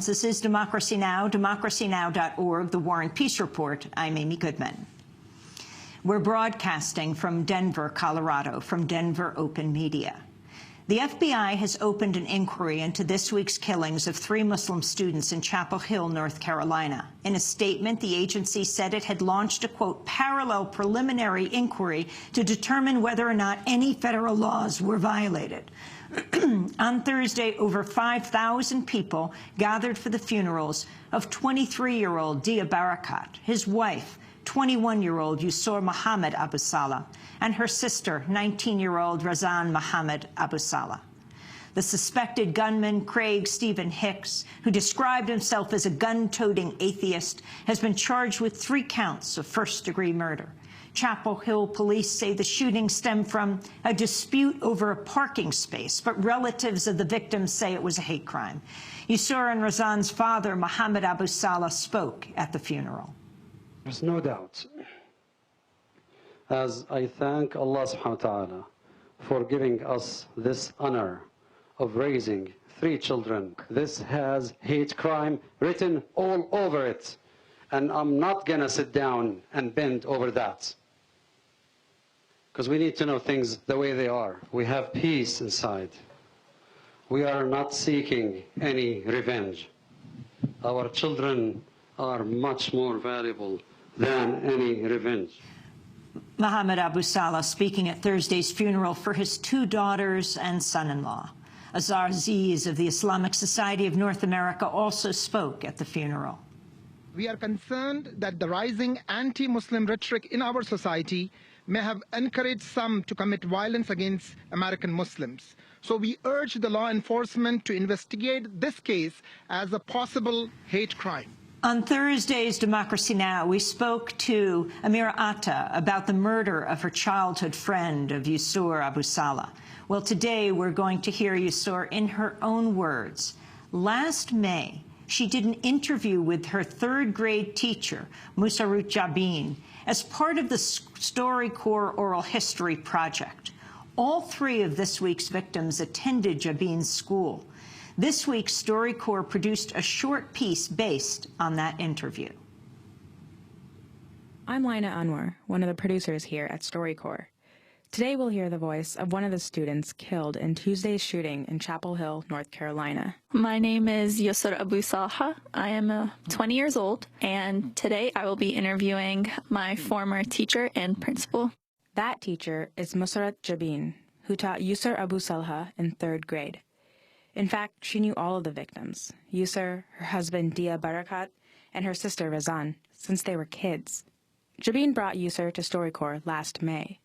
This is Democracy Now!, democracynow.org, The War and Peace Report. I'm Amy Goodman. We're broadcasting from Denver, Colorado, from Denver Open Media. The FBI has opened an inquiry into this week's killings of 3 Muslim students in Chapel Hill, North Carolina. In a statement, the agency said it had launched a, quote, parallel preliminary inquiry to determine whether or not any federal laws were violated. On Thursday, over 5,000 people gathered for the funerals of 23-year-old Dia Barakat, his wife, 21-year-old Yusor Abu-Salha, and her sister, 19-year-old Razan Mohammed Abu-Salha. The suspected gunman, Craig Stephen Hicks, who described himself as a gun-toting atheist, has been charged with 3 counts of first-degree murder. Chapel Hill police say the shooting stemmed from a dispute over a parking space, but relatives of the victims say it was a hate crime. Yusor and Razan's father, Mohammed Abu-Salha, spoke at the funeral. There's no doubt, as I thank Allah subhanahu wa ta'ala for giving us this honor of raising 3 children. This has hate crime written all over it, and I'm not gonna sit down and bend over that, because we need to know things the way they are. We have peace inside. We are not seeking any revenge. Our children are much more valuable than any revenge. Mohammed Abu-Salha speaking at Thursday's funeral for his 2 daughters and son-in-law. Azhar Aziz of the Islamic Society of North America also spoke at the funeral. We are concerned that the rising anti-Muslim rhetoric in our society may have encouraged some to commit violence against American Muslims. So we urge the law enforcement to investigate this case as a possible hate crime. On Thursday's Democracy Now!, we spoke to Amira Atta about the murder of her childhood friend of Yusor Abu-Salha. Well, today we're going to hear Yusor in her own words. Last May, she did an interview with her 3rd-grade teacher, Musarut Jabin, as part of the StoryCorps Oral History Project. All 3 of this week's victims attended Jabin's school. This week, StoryCorps produced a short piece based on that interview. I'm Lina Anwar, one of the producers here at StoryCorps. Today we'll hear the voice of one of the students killed in Tuesday's shooting in Chapel Hill, North Carolina. My name is Yusor Abu-Salha. I am 20 years old, and today I will be interviewing my former teacher and principal. That teacher is Musarut Jabin, who taught Yusor Abu-Salha in 3rd grade. In fact, she knew all of the victims, Yusor, her husband Dia Barakat, and her sister Razan, since they were kids. Jabin brought Yusor to StoryCorps last May.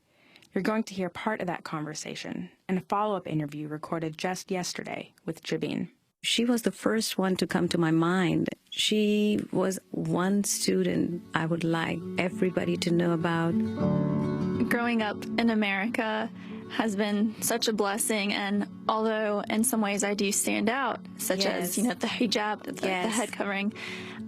You're going to hear part of that conversation and a follow-up interview recorded just yesterday with Jabin. She was the first one to come to my mind. She was one student I would like everybody to know about. Growing up in America has been such a blessing, and although in some ways I do stand out, such as, the hijab, the head covering,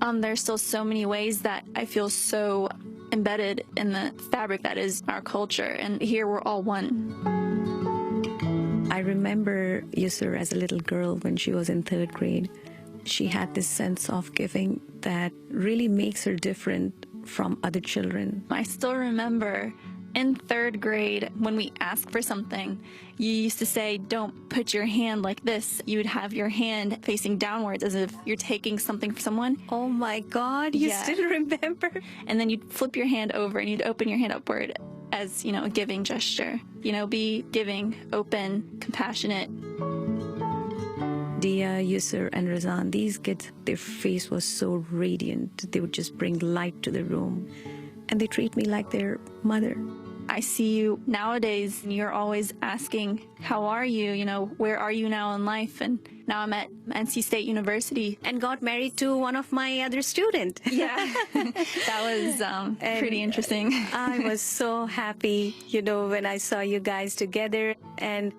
there's still so many ways that I feel so embedded in the fabric that is our culture, and here we're all one. I remember Yusor as a little girl when she was in 3rd grade. She had this sense of giving that really makes her different from other children. I still remember in 3rd grade, when we asked for something, you used to say, don't put your hand like this. You would have your hand facing downwards as if you're taking something from someone. Oh my God, you still remember? And then you'd flip your hand over and you'd open your hand upward as, a giving gesture. Be giving, open, compassionate. Dia, Yusor, and Razan, these kids, their face was so radiant. They would just bring light to the room. And they treat me like their mother. I see you nowadays, and you're always asking, how are you? Where are you now in life? And now I'm at NC State University. And got married to one of my other students. Yeah, that was pretty interesting. I was so happy, when I saw you guys together. And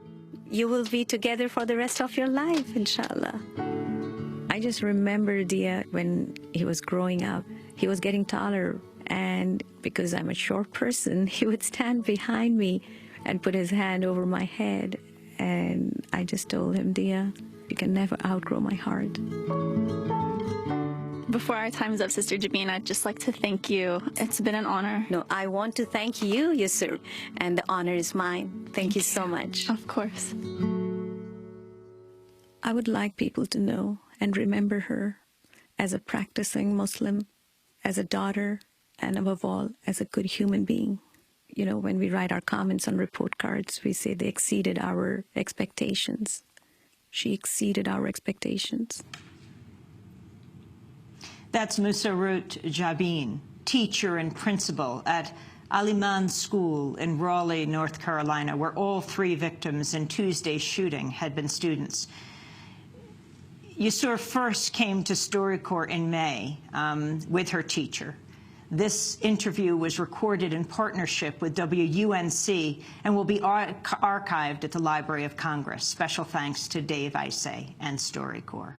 you will be together for the rest of your life, inshallah. I just remember Dia when he was growing up. He was getting taller. And because I'm a short person, he would stand behind me and put his hand over my head. And I just told him, Dia, you can never outgrow my heart. Before our time's up, Sister Jabeen, I'd just like to thank you. It's been an honor. No, I want to thank you, Yusor, and the honor is mine. Thank you so much. Of course. I would like people to know and remember her as a practicing Muslim, as a daughter, and above all, as a good human being. You know, when we write our comments on report cards, we say they exceeded our expectations. She exceeded our expectations. That's Yusor Jabeen, teacher and principal at Aliman School in Raleigh, North Carolina, where all 3 victims in Tuesday's shooting had been students. Yusor first came to StoryCorps in May with her teacher. This interview was recorded in partnership with WUNC and will be archived at the Library of Congress. Special thanks to Dave Isay and StoryCorps.